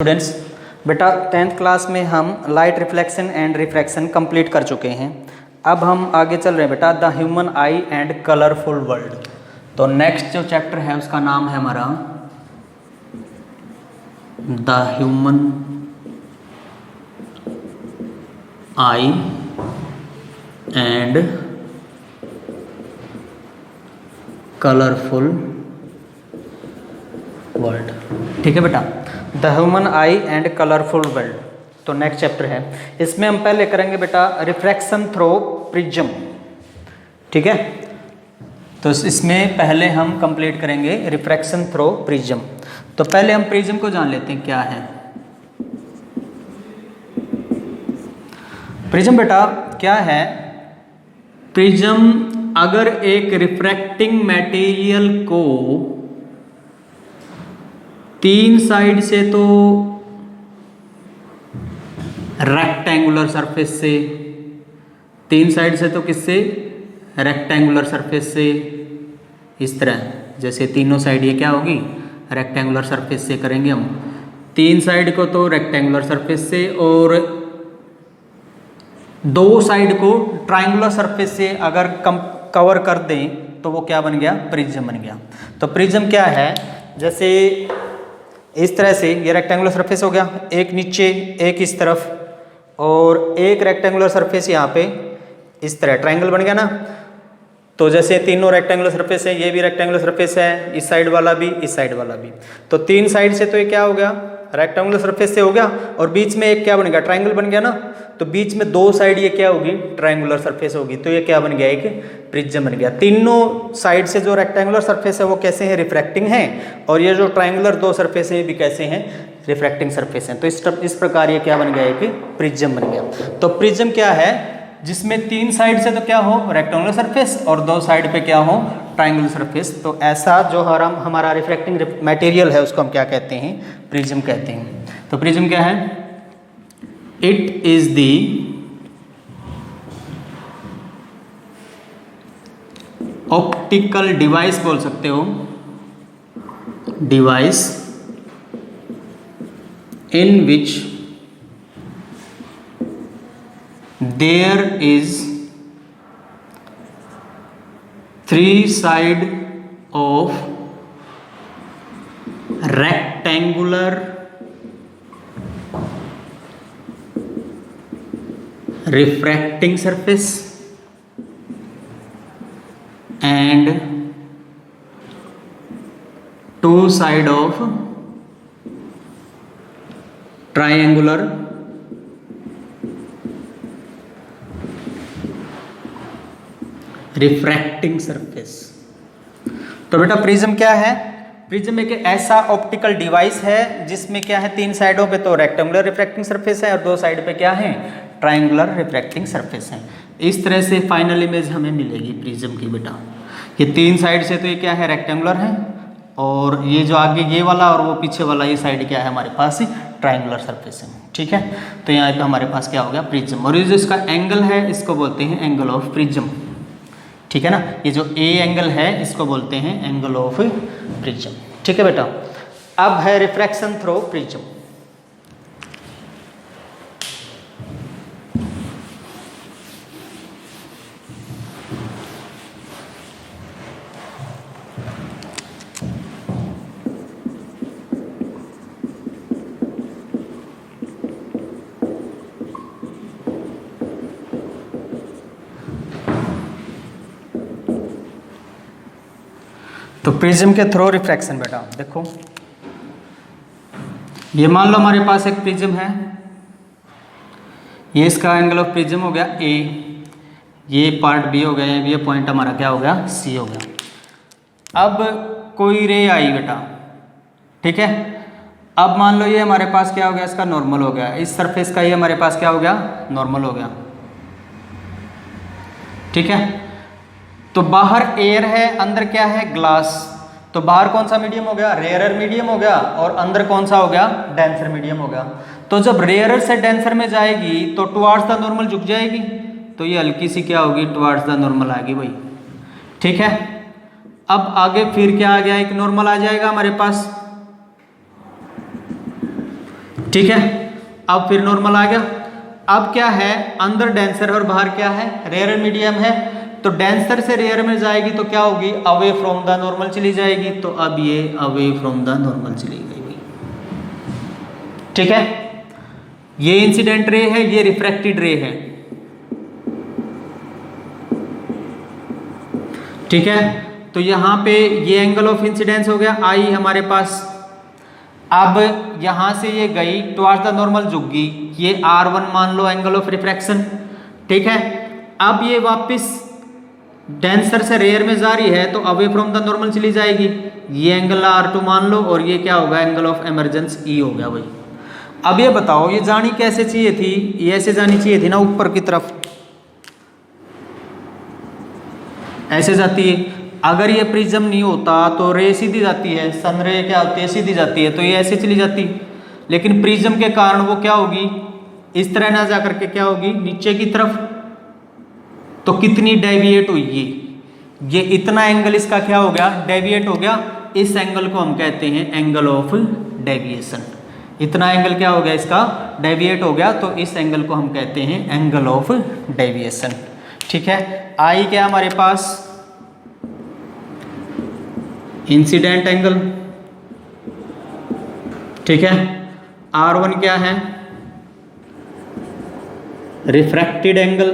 Students, बेटा 10th class में हम light reflection and refraction complete कर चुके हैं। अब हम आगे चल रहे हैं बेटा the human I and colourful world. तो नेक्स्ट जो चैप्टर है उसका नाम है हमारा the human I and colourful world. ठीक है बेटा, the human I and colourful world. तो नेक्स्ट चैप्टर है, इसमें हम पहले करेंगे बेटा रिफ्रैक्शन थ्रू प्रिज्म। ठीक है, तो इसमें पहले हम कंप्लीट करेंगे रिफ्रैक्शन थ्रू प्रिज्म। तो पहले हम प्रिज्म को जान लेते हैं क्या है। प्रिज्म बेटा क्या है? प्रिज्म अगर एक रिफ्रैक्टिंग मटेरियल को तीन साइड से तो रेक्टेंगुलर सरफेस से, तीन साइड से तो किससे? रेक्टेंगुलर सरफेस से। इस तरह जैसे तीनों साइड ये क्या होगी? रेक्टेंगुलर सरफेस से करेंगे हम। तीन साइड को तो रेक्टेंगुलर सरफेस से और दो साइड को ट्रायंगुलर सरफेस से अगर कवर कर दें तो वो क्या बन गया? प्रिज्म बन गया। तो प्रिज्म क्या है? जैसे इस तरह से ये रेक्टेंगुलर सरफेस हो गया, एक नीचे एक इस तरफ, और एक रेक्टेंगुलर सरफेस यहाँ पे इस तरह ट्रायंगल बन गया ना। तो जैसे तीनों रेक्टेंगुलर सरफेस है, ये भी रेक्टेंगुलर सरफेस है, इस साइड वाला भी, इस साइड वाला भी। तो तीन साइड से तो ये क्या हो गया? रेक्टेंगुलर सरफेस से हो गया, और बीच में एक क्या बन गया? ट्रायंगल बन गया ना। तो बीच में दो साइड ये क्या होगी? ट्रायंगुलर सरफेस होगी। तो ये क्या बन गया? एक प्रिज्म बन गया। तीनों साइड से जो रेक्टेंगुलर सरफेस है वो कैसे है? रिफ्रैक्टिंग है, और ये जो ट्रायंगुलर दो सरफेस है ये भी कैसे हैं? रिफ्रैक्टिंग सरफेस हैं। तो इस प्रकार ये क्या बन गया? एक प्रिज्म बन गया। तो प्रिज्म क्या है? जिसमें तीन साइड से तो क्या हो? रेक्टेंगुलर सरफेस, और दो साइड पे क्या हो? Triangular surface. तो ऐसा जो हमारा रिफ्रैक्टिंग मटेरियल है उसको हम क्या कहते हैं? प्रिज्म कहते हैं। तो प्रिज्म क्या है? It is the optical device, बोल सकते हो, device in which there is three side of rectangular refracting surface and two side of triangular refracting surface. तो बेटा प्रिज्म क्या है? प्रिज्म एक ऐसा ऑप्टिकल डिवाइस है जिसमें क्या है? तीन साइडों पे तो रेक्टेंगुलर रिफ्रैक्टिंग सरफेस है और दो साइड पे क्या है? ट्रायंगुलर रिफ्रैक्टिंग सरफेस है। इस तरह से फाइनल इमेज हमें मिलेगी प्रिज्म की बेटा। ये तीन साइड से तो ये क्या है? रेक्टेंगुलर है, और ये जो आगे ये वाला और वो पीछे वाला ये साइड क्या है? हमारे पास ट्रायंगुलर सरफेस है। ठीक है, तो यहाँ पे हमारे पास क्या हो गया? प्रिज्म। और ये जो इसका एंगल है इसको बोलते हैं एंगल ऑफ प्रिज्म। ठीक है ना, ये जो ए एंगल है इसको बोलते हैं एंगल ऑफ प्रिज्म। ठीक है बेटा, अब है रिफ्रैक्शन थ्रू प्रिज्म। तो प्रिज्म के थ्रू रिफ्रैक्शन बेटा देखो, ये मान लो हमारे पास एक प्रिज्म है, ये इसका एंगल ऑफ प्रिज्म हो गया ए, ये पार्ट बी हो गया, ये पॉइंट हमारा क्या हो गया? सी हो गया। अब कोई रे आई बेटा, ठीक है। अब मान लो ये हमारे पास क्या हो गया? इसका नॉर्मल हो गया, इस सरफेस का ये हमारे पास क्या हो गया? नॉर्मल हो गया। ठीक है, तो बाहर एयर है, अंदर क्या है? ग्लास। तो बाहर कौन सा मीडियम हो गया? रेयरर मीडियम हो गया, और अंदर कौन सा हो गया? डेंसर मीडियम हो गया। तो जब रेयरर से डेंसर में जाएगी तो टुवार्ड्स द नॉर्मल झुक जाएगी, तो ये हल्की सी क्या होगी? टुवार्ड्स द नॉर्मल आएगी भाई। ठीक है, अब आगे फिर क्या आ गया? एक नॉर्मल आ जाएगा हमारे पास, ठीक है, अब फिर नॉर्मल आ गया। अब क्या है, अंदर डेंसर और बाहर क्या है, रेयर मीडियम है। तो डेंसर से रेयर में जाएगी तो क्या होगी, अवे फ्रॉम द नॉर्मल चली जाएगी। तो अब ये अवे फ्रॉम द नॉर्मल चली गई। ठीक है, ये इंसिडेंट रे है, ये रिफ्रैक्टेड रे है। ठीक है, तो यहां पे ये एंगल ऑफ इंसिडेंस हो गया आई हमारे पास। अब यहां से ये गई टुवर्ड्स द नॉर्मल झुक गई, ये R1 मान लो एंगल ऑफ रिफ्रैक्शन। ठीक है, अब ये वापस डेंसर से रेयर में जा रही है तो अवे फ्रॉम द नॉर्मल चली जाएगी। ये एंगल R2 मान लो और ये क्या होगा, एंगल ऑफ इमर्जेंस E हो गया भाई। अब ये बताओ ये जानी कैसे चाहिए थी, ये ऐसे जानी चाहिए थी ना, ऊपर की तरफ ऐसे जाती है। अगर ये प्रिज्म नहीं होता तो रे सीधी जाती है, सन रे क्या होती है, सीधी जाती है, तो ये ऐसे चली जाती। लेकिन प्रिज्म के कारण वो क्या होगी, इस तरह ना जा करके क्या होगी, नीचे की तरफ। तो कितनी डेविएट हुई ये इतना एंगल इसका क्या हो गया, डेविएट हो गया। इस एंगल को हम कहते हैं एंगल ऑफ डेविएशन। इतना एंगल क्या हो गया इसका, डेविएट हो गया, तो इस एंगल को हम कहते हैं एंगल ऑफ डेविएशन। ठीक है, आई क्या हमारे पास, इंसिडेंट एंगल। ठीक है, R1 क्या है, रिफ्रैक्टेड एंगल।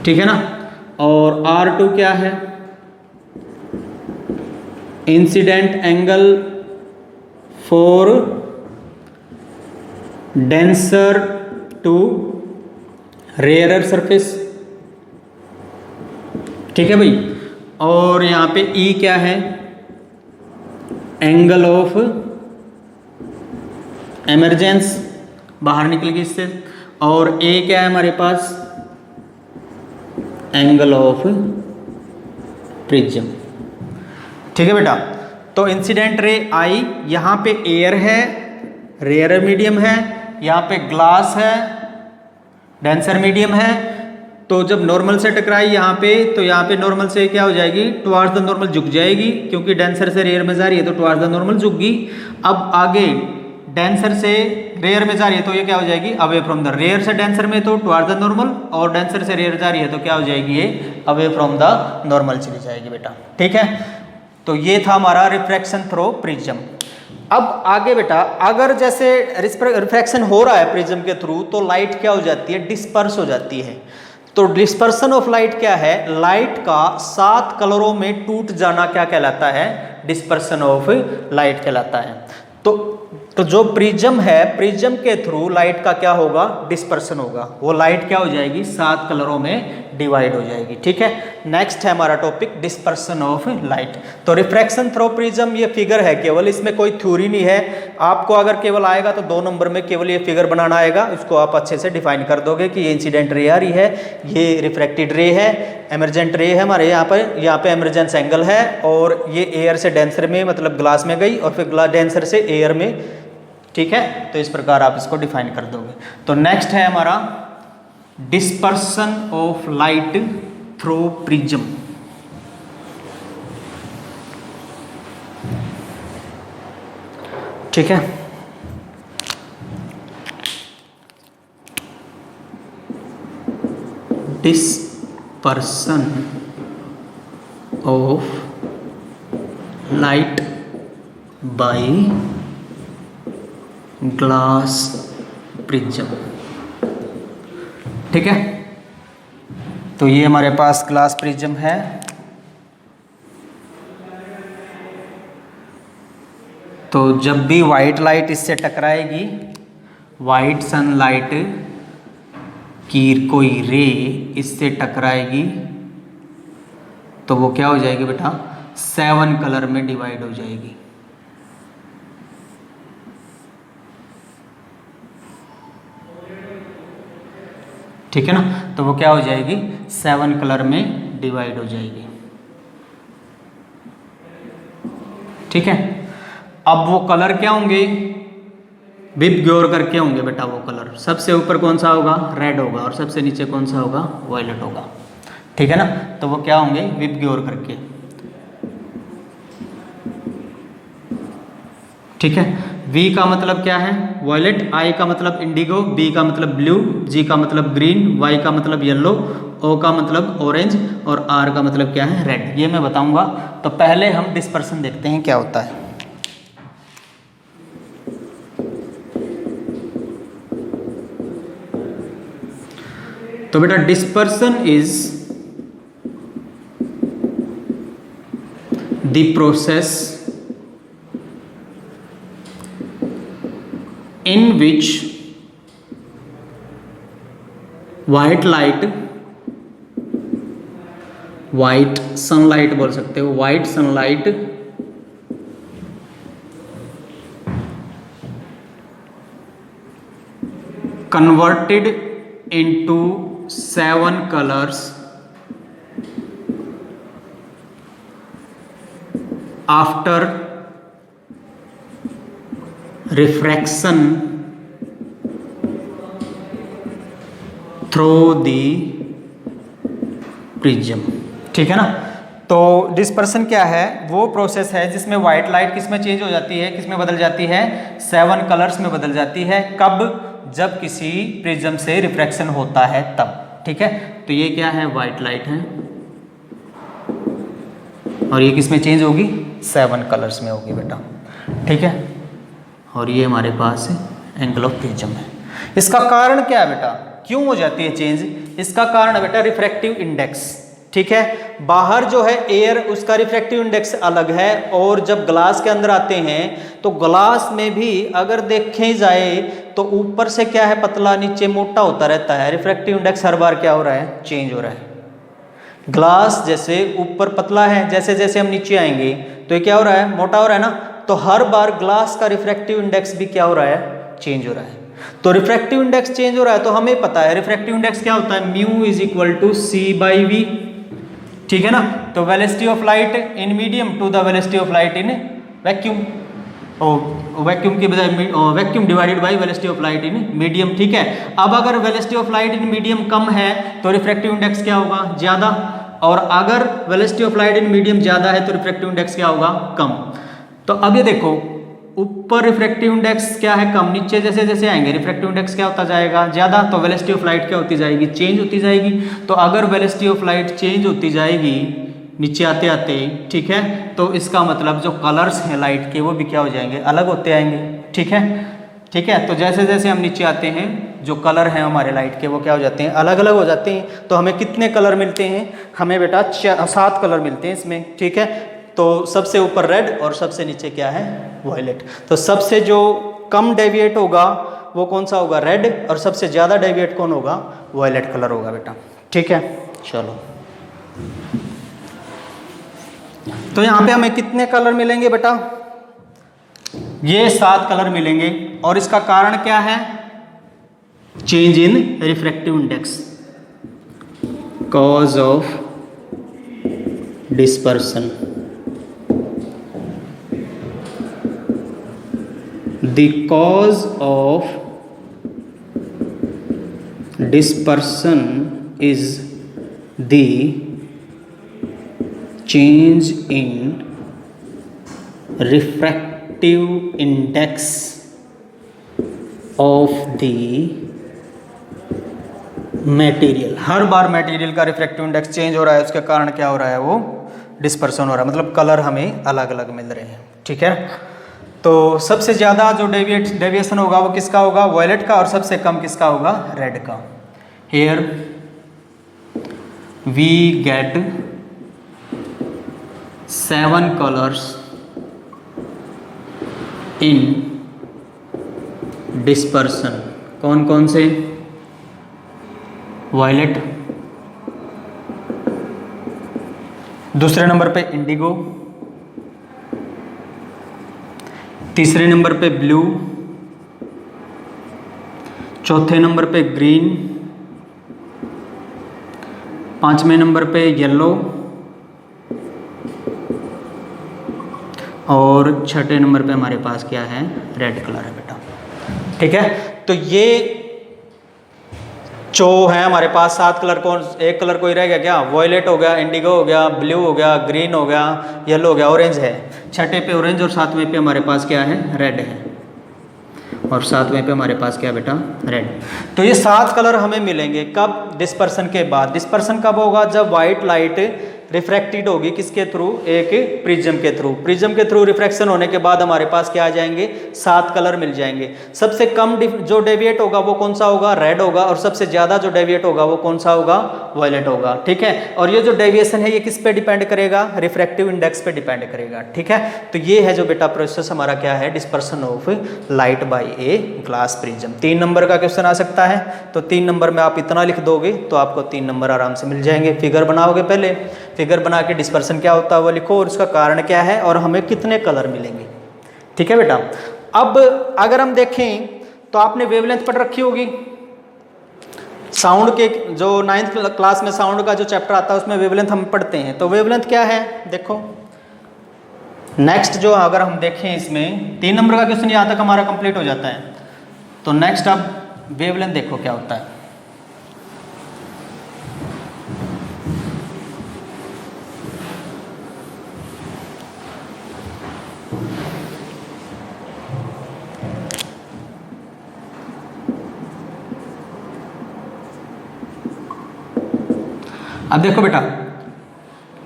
ठीक है ना, और R2 क्या है, incident angle for denser to rarer surface. ठीक है भाई, और यहां पे E क्या है, एंगल ऑफ इमर्जेंस, बाहर निकल गई इससे। और A क्या है हमारे पास, एंगल ऑफ प्रिज्म। ठीक है बेटा, तो इंसिडेंट रे आई, यहां पे एयर है, रेयर मीडियम है, यहां पे ग्लास है, डेंसर मीडियम है। तो जब नॉर्मल से टकराई यहाँ पे, तो यहाँ पे नॉर्मल से क्या हो जाएगी, टुवर्ड्स द नॉर्मल झुक जाएगी, क्योंकि डेंसर से रेयर में जा रही है तो टुवर्ड्स द नॉर्मल झुक गई। अब आगे डेंसर से रेयर में जा रही है तो ये क्या हो जाएगी, अवे फ्रॉम द रेयर से डेंसर में तो टुवर्ड्स द नॉर्मल, और डेंसर से रेयर जा रही है तो क्या हो जाएगी, ये अवे फ्रॉम द नॉर्मल चली जाएगी बेटा। ठीक है, तो ये था हमारा रिफ्रैक्शन थ्रू प्रिज्म। अब आगे बेटा, अगर जैसे रिफ्रैक्शन हो रहा है प्रिज्म के थ्रू तो लाइट क्या हो जाती है, डिस्पर्स हो जाती है। तो डिस्पर्सन ऑफ लाइट क्या है, लाइट का 7 कलरों में टूट जाना क्या कहलाता है, डिस्पर्सन ऑफ लाइट कहलाता है। तो जो प्रिज्म है, प्रिज्म के थ्रू लाइट का क्या होगा, डिस्पर्सन होगा। वो लाइट क्या हो जाएगी, 7 कलरों में डिवाइड हो जाएगी। ठीक है, नेक्स्ट है हमारा टॉपिक डिस्पर्सन ऑफ लाइट। तो रिफ्रैक्शन थ्रू प्रिज्म ये फिगर है केवल, इसमें कोई थ्योरी नहीं है। आपको अगर केवल आएगा तो 2 नंबर में केवल ये फिगर बनाना आएगा, उसको आप अच्छे से डिफाइन कर दोगे कि ये इंसिडेंट रे आ रही है, ये रिफ्रैक्टेड रे है, एमरजेंट रे है हमारे यहाँ पे एमरजेंस एंगल है, और ये एयर से डेंसर में मतलब ग्लास में गई और फिर डेंसर से एयर में। ठीक है, तो इस प्रकार आप इसको डिफाइन कर दोगे। तो नेक्स्ट है हमारा dispersion of light through prism. ठीक है, dispersion of light by glass prism. ठीक है, तो ये हमारे पास ग्लास प्रिज्म है। तो जब भी वाइट लाइट इससे टकराएगी, वाइट सनलाइट की कोई रे इससे टकराएगी तो वो क्या हो जाएगी बेटा, 7 कलर में डिवाइड हो जाएगी। ठीक है ना, तो वो क्या हो जाएगी, 7 कलर में डिवाइड हो जाएगी। ठीक है, अब वो कलर क्या होंगे, विप ग्योर करके होंगे बेटा। वो कलर सबसे ऊपर कौन सा होगा, रेड होगा, और सबसे नीचे कौन सा होगा, वायलेट होगा। ठीक है ना, तो वो क्या होंगे, विप ग्योर करके। ठीक है, V का मतलब क्या है? वॉयलेट, I का मतलब इंडिगो, B का मतलब ब्लू, G का मतलब ग्रीन, Y का मतलब येलो, O का मतलब ऑरेंज और R का मतलब क्या है? रेड। ये मैं बताऊंगा। तो पहले हम डिस्पर्सन देखते हैं क्या होता है। तो बेटा dispersion is the process in which white sunlight बोल सकते हो, white sunlight converted into 7 colors after refraction through the prism. ठीक है ना। तो डिस्पर्सन क्या है? वो प्रोसेस है जिसमें व्हाइट लाइट किस में चेंज हो जाती है, किस में बदल जाती है? 7 कलर्स में बदल जाती है। कब? जब किसी प्रिज्म से रिफ्रैक्शन होता है तब। ठीक है। तो ये क्या है? व्हाइट लाइट है और ये किस में चेंज होगी? 7 कलर्स में होगी बेटा। ठीक है। और ये हमारे पास एंगल ऑफ प्रिज्म है। इसका कारण क्या है बेटा? क्यों हो जाती है चेंज? इसका कारण है बेटा रिफ्रैक्टिव इंडेक्स। ठीक है। बाहर जो है एयर, उसका रिफ्रैक्टिव इंडेक्स अलग है, और जब ग्लास के अंदर आते हैं तो ग्लास में भी अगर देखे जाए तो ऊपर से क्या है? पतला, नीचे मोटा होता रहता है। रिफ्रैक्टिव इंडेक्स हर बार क्या हो रहा है? चेंज हो रहा है। ग्लास जैसे ऊपर पतला है, जैसे जैसे हम नीचे आएंगे तो ये क्या हो रहा है? मोटा हो रहा है ना। तो हर बार ग्लास का रिफ्रैक्टिव इंडेक्स भी क्या हो रहा है? चेंज हो रहा है। तो रिफ्रैक्टिव इंडेक्स चेंज हो रहा है तो हमें पता है रिफ्रैक्टिव इंडेक्स क्या होता है? Mu is equal to C/V। ठीक है ना। तो velocity of light in medium to the velocity of light in vacuum, vacuum की बजाय vacuum divided by velocity of light in medium. ठीक है। अब अगर velocity of light in medium कम है तो रिफ्रैक्टिव इंडेक्स क्या होगा? ज़्यादा। और अगर velocity of light in medium ज़्यादा है तो रिफ्रैक्टिव इंडेक्स क्या होगा? कम। तो अब ये देखो, ऊपर रिफ्रैक्टिव इंडेक्स क्या है? कम। नीचे जैसे जैसे आएंगे रिफ्रैक्टिव इंडेक्स क्या होता जाएगा? ज़्यादा। तो वेलोसिटी ऑफ लाइट क्या होती जाएगी? चेंज होती जाएगी। तो अगर वेलोसिटी ऑफ लाइट चेंज होती जाएगी नीचे आते आते, ठीक है, तो इसका मतलब जो कलर्स हैं लाइट के वो भी क्या हो जाएंगे? अलग होते आएंगे। ठीक है। ठीक है। तो जैसे जैसे हम नीचे आते हैं जो कलर हैं हमारे लाइट के वो क्या हो जाते हैं? अलग अलग हो जाते हैं। तो हमें कितने कलर मिलते हैं? हमें बेटा 7 कलर मिलते हैं इसमें। ठीक है। तो सबसे ऊपर रेड और सबसे नीचे क्या है? वॉयलेट। तो सबसे जो कम डेविएट होगा वो कौन सा होगा? रेड। और सबसे ज़्यादा डेविएट कौन होगा? वॉयलेट कलर होगा बेटा। ठीक है। चलो, तो यहाँ पे हमें कितने कलर मिलेंगे बेटा? ये 7 कलर मिलेंगे। और इसका कारण क्या है? Change in refractive index, cause of dispersion. The cause of dispersion is the change in refractive index of the material. Her bar material का रिफ्रैक्टिव इंडेक्स चेंज हो रहा है, उसके कारण क्या हो रहा है? वो डिस्पर्सन हो रहा है, मतलब कलर हमें अलग अलग मिल रहे हैं। ठीक है। तो सबसे ज़्यादा जो डेविएशन होगा वो किसका होगा? वॉयलेट का। और सबसे कम किसका होगा? रेड का। Here we get 7 colours in dispersion. कौन कौन से? वॉयलेट, दूसरे नंबर पे इंडिगो, तीसरे नंबर पे ब्लू, चौथे नंबर पे ग्रीन, पांचवें नंबर पे येलो और छठे नंबर पे हमारे पास क्या है? रेड कलर है बेटा। ठीक है। तो ये जो है हमारे पास 7 कलर, कौन एक कलर कोई रह गया क्या? वॉयलेट हो गया, इंडिगो हो गया, ब्लू हो गया, ग्रीन हो गया, येलो हो गया, ऑरेंज है। छठे पे ऑरेंज और 7वें पे हमारे पास क्या है? रेड है। और सातवें पे हमारे पास क्या बेटा, रेड। तो ये 7 कलर हमें मिलेंगे कब, डिस्पर्सन के बाद। डिस्पर्सन कब होगा, जब व्हाइट लाइट रिफ्रैक्टेड होगी किसके थ्रू, एक प्रिज्म के थ्रू। प्रिज्म के थ्रू रिफ्रैक्शन होने के बाद हमारे पास क्या आ जाएंगे, 7 कलर मिल जाएंगे। सबसे कम जो डेविएट होगा वो कौन सा होगा, रेड होगा, और सबसे ज़्यादा जो डेविएट होगा वो कौन सा होगा, वायलेट होगा। ठीक है, और ये जो डेविएशन है ये किस पे डिपेंड करेगा, रिफ्रैक्टिव इंडेक्स पे डिपेंड करेगा। ठीक है, तो ये है जो बेटा प्रोसेस हमारा क्या है, dispersion of light by a glass prism. 3 number का क्वेश्चन आ सकता है, तो 3 नंबर में आप इतना लिख दोगे तो आपको 3 नंबर आराम से मिल जाएंगे। फिगर बनाओगे, पहले फिगर बना के डिस्पर्सन क्या होता है वो लिखो, और उसका कारण क्या है, और हमें कितने कलर मिलेंगे। ठीक है बेटा, अब अगर हम देखें तो आपने वेवलेंथ पढ़ रखी होगी। साउंड के जो 9th क्लास में साउंड का जो चैप्टर आता है उसमें वेवलेंथ हम पढ़ते हैं। तो वेवलेंथ क्या है, देखो नेक्स्ट जो अगर हम देखें इसमें 3 नंबर का क्वेश्चन यहाँ तक हमारा कंप्लीट हो जाता है। तो नेक्स्ट अब वेवलेंथ देखो क्या होता है। अब देखो बेटा,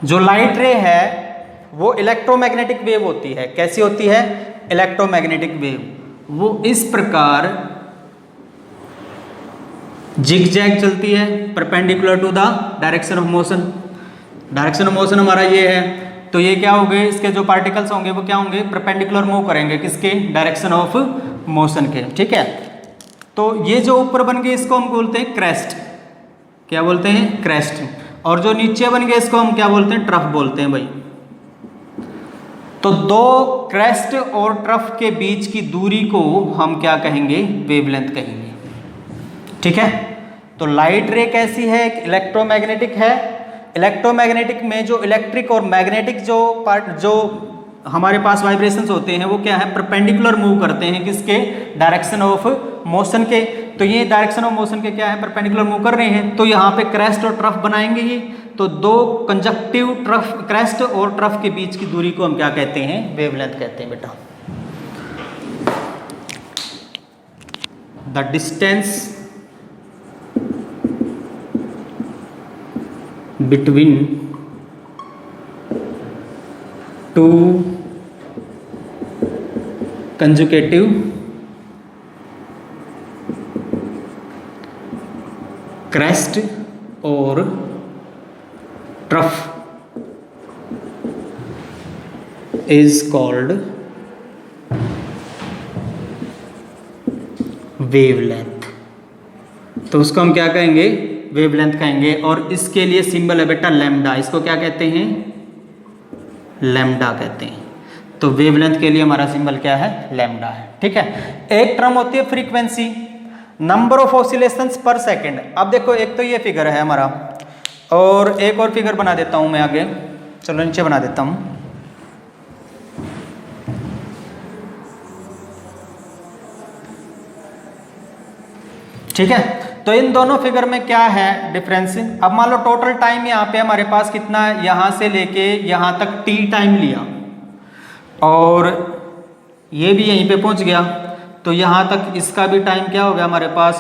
जो लाइट रे है वो इलेक्ट्रोमैग्नेटिक वेव होती है। कैसी होती है, इलेक्ट्रोमैग्नेटिक वेव। वो इस प्रकार जिगजैग चलती है perpendicular to the direction of motion. Direction of motion हमारा ये है, तो ये क्या हो गए, इसके जो पार्टिकल्स होंगे वो क्या होंगे, परपेंडिकुलर मूव करेंगे किसके, डायरेक्शन ऑफ मोशन के। ठीक है, तो ये जो ऊपर बन गए इसको हम बोलते हैं क्रेस्ट। क्या बोलते हैं, क्रेस्ट। और जो नीचे बन गए इसको हम क्या बोलते हैं, ट्रफ बोलते हैं भाई। तो 2 क्रेस्ट और ट्रफ के बीच की दूरी को हम क्या कहेंगे, वेवलेंथ कहेंगे। ठीक है, तो लाइट रे कैसी है, इलेक्ट्रोमैग्नेटिक है। इलेक्ट्रोमैग्नेटिक में जो इलेक्ट्रिक और मैग्नेटिक जो पार्ट जो हमारे पास वाइब्रेशंस होते हैं वो क्या है, परपेंडिकुलर मूव करते हैं किसके, डायरेक्शन ऑफ मोशन के। तो ये डायरेक्शन ऑफ मोशन के क्या है, परपेंडिकुलर मूव कर रहे हैं। तो यहाँ पे क्रेस्ट और ट्रफ बनाएंगे ये। तो 2 कंजक्टिव ट्रफ, क्रेस्ट और ट्रफ के बीच की दूरी को हम क्या कहते हैं, वेवलेंथ कहते हैं बेटा। The distance between 2 conjugative crest और ट्रफ इज कॉल्ड वेवलेंथ। तो उसको हम क्या कहेंगे, वेवलेंथ कहेंगे। और इसके लिए सिंबल है बेटा लैम्डा। इसको क्या कहते हैं, लैम्डा कहते हैं। तो वेवलेंथ के लिए हमारा सिंबल क्या है, लैम्डा है। ठीक है, एक टर्म होती है फ्रीक्वेंसी, नंबर ऑफ ऑसिलेशंस पर सेकंड। अब देखो एक तो ये फिगर है हमारा, और एक और फिगर बना देता हूं मैं आगे, चलो नीचे बना देता हूं। ठीक है, तो इन दोनों फिगर में क्या है डिफरेंस। अब मान लो टोटल टाइम यहाँ पे हमारे पास कितना है, यहाँ से लेके यहाँ तक t टाइम लिया, और ये भी यहीं पे पहुँच गया। तो यहाँ तक इसका भी टाइम क्या हो गया हमारे पास,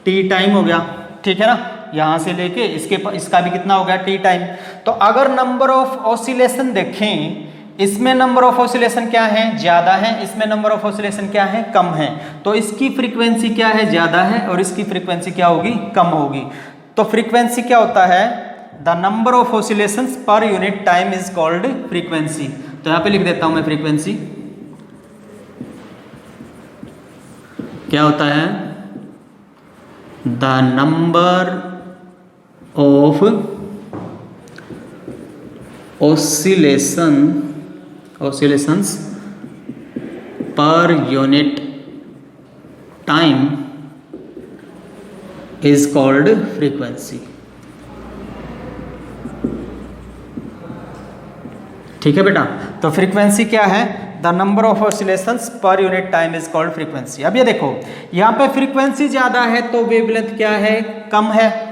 t टाइम हो गया। ठीक है ना, यहाँ से लेके इसका भी कितना हो गया, t टाइम। तो अगर नंबर ऑफ ऑसिलेशन देखें, इसमें नंबर ऑफ ऑसिलेशन क्या है, ज़्यादा है, इसमें नंबर ऑफ ऑसिलेशन क्या है, कम है। तो इसकी फ्रीक्वेंसी क्या है, ज़्यादा है, और इसकी फ्रीक्वेंसी क्या होगी, कम होगी। तो फ्रीक्वेंसी क्या होता है, the number of oscillations per unit time is called frequency. तो यहाँ पे लिख देता हूँ मैं फ्रीक्वेंसी क्या होता है, the number of oscillations per unit time is called frequency। ठीक है बेटा, तो फ्रीक्वेंसी क्या है, the number of oscillations per unit time is called frequency. अब ये देखो, यहाँ पे फ्रीक्वेंसी ज्यादा है तो वेवलेंथ क्या है, कम है।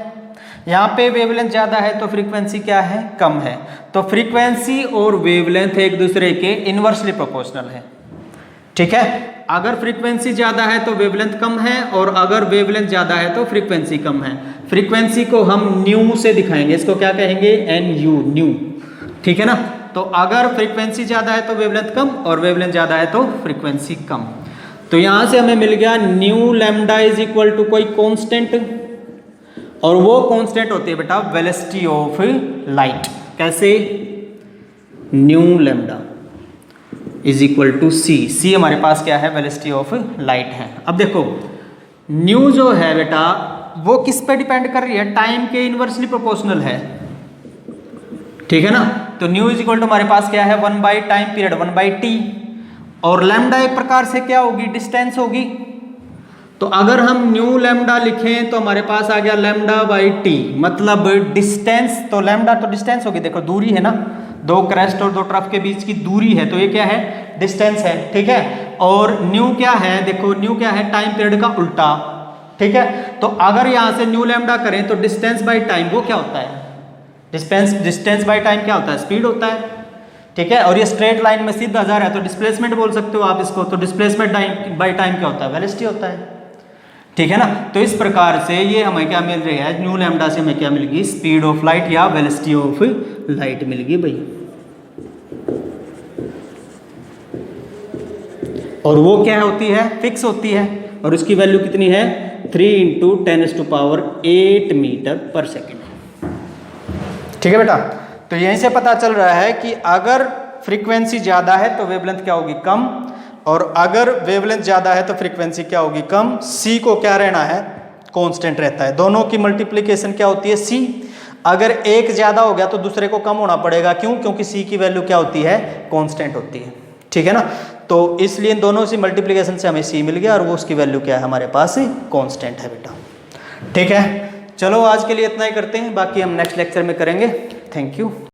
यहाँ पे वेवलेंथ ज़्यादा है तो फ्रीक्वेंसी क्या है, कम है। तो फ्रीक्वेंसी और वेवलेंथ एक दूसरे के इनवर्सली प्रोपोर्शनल है। ठीक है। अगर फ्रीक्वेंसी ज़्यादा है तो वेवलेंथ कम है, और अगर वेवलेंथ ज़्यादा है तो फ्रीक्वेंसी कम है। फ्रीक्वेंसी को हम न्यू से दिखाएंगे, इसको क्या कहेंगे, एन यू, न्यू, ठीक है ना। तो अगर फ्रीक्वेंसी ज़्यादा है तो वेवलेंथ कम, और वेवलेंथ ज़्यादा है तो फ्रीक्वेंसी कम। तो यहाँ से हमें मिल गया nu lambda is equal to कोई कॉन्स्टेंट, और वो कॉन्स्टेंट होती है बेटा वेलोसिटी ऑफ लाइट। कैसे, nu lambda is equal to c. C हमारे पास क्या है, वेलोसिटी ऑफ लाइट है। अब देखो न्यू जो है बेटा वो किस पे डिपेंड कर रही है, टाइम के इनवर्सली प्रोपोर्शनल है, ठीक है ना। तो न्यू इज इक्वल टू हमारे पास क्या है, 1 by time period 1 by T, और लैम्डा एक प्रकार से क्या होगी, डिस्टेंस होगी। तो अगर हम न्यू लैम्डा लिखें तो हमारे पास आ गया लैम्डा बाई टी, मतलब डिस्टेंस। तो लैम्डा तो डिस्टेंस होगी, देखो दूरी है ना, दो क्रेस्ट और दो ट्रफ के बीच की दूरी है, तो ये क्या है, डिस्टेंस है, ठीक है। और न्यू क्या है, देखो न्यू क्या है, टाइम पीरियड का उल्टा, ठीक है। तो अगर यहाँ से न्यू लैम्डा करें तो डिस्टेंस बाई टाइम वो क्या होता है, डिस्टेंस बाई टाइम क्या होता है, स्पीड होता है, ठीक है। और ये स्ट्रेट लाइन में सीधा जा रहा है तो डिस्प्लेसमेंट बोल सकते हो आप इसको। तो डिस्प्लेसमेंट बाई टाइम क्या होता है, वेलोसिटी होता है, ठीक है ना। तो इस प्रकार से ये हमें क्या मिल रही है, न्यू लैम्डा से हमें क्या मिल गई, स्पीड ऑफ लाइट या वेलोसिटी ऑफ लाइट मिल गई भाई। और वो क्या होती है, फिक्स होती है, और उसकी वैल्यू कितनी है, 3 × 10⁸ मीटर पर सेकेंड, ठीक है बेटा। तो यहीं से पता चल रहा है कि अगर फ्रीक्वेंसी ज़्यादा है तो वेवलेंथ क्या होगी, कम, और अगर वेवलेंथ ज़्यादा है तो फ्रीक्वेंसी क्या होगी, कम। सी को क्या रहना है, कांस्टेंट रहता है। दोनों की मल्टीप्लिकेशन क्या होती है, सी। अगर एक ज़्यादा हो गया तो दूसरे को कम होना पड़ेगा, क्यों, क्योंकि सी की वैल्यू क्या होती है, कांस्टेंट होती है, ठीक है ना। तो इसलिए इन दोनों से मल्टीप्लिकेशन से हमें सी मिल गया, और वो उसकी वैल्यू क्या है, हमारे पास कांस्टेंट है बेटा, ठीक है। चलो आज के लिए इतना ही करते हैं, बाकी हम नेक्स्ट लेक्चर में करेंगे। Thank you.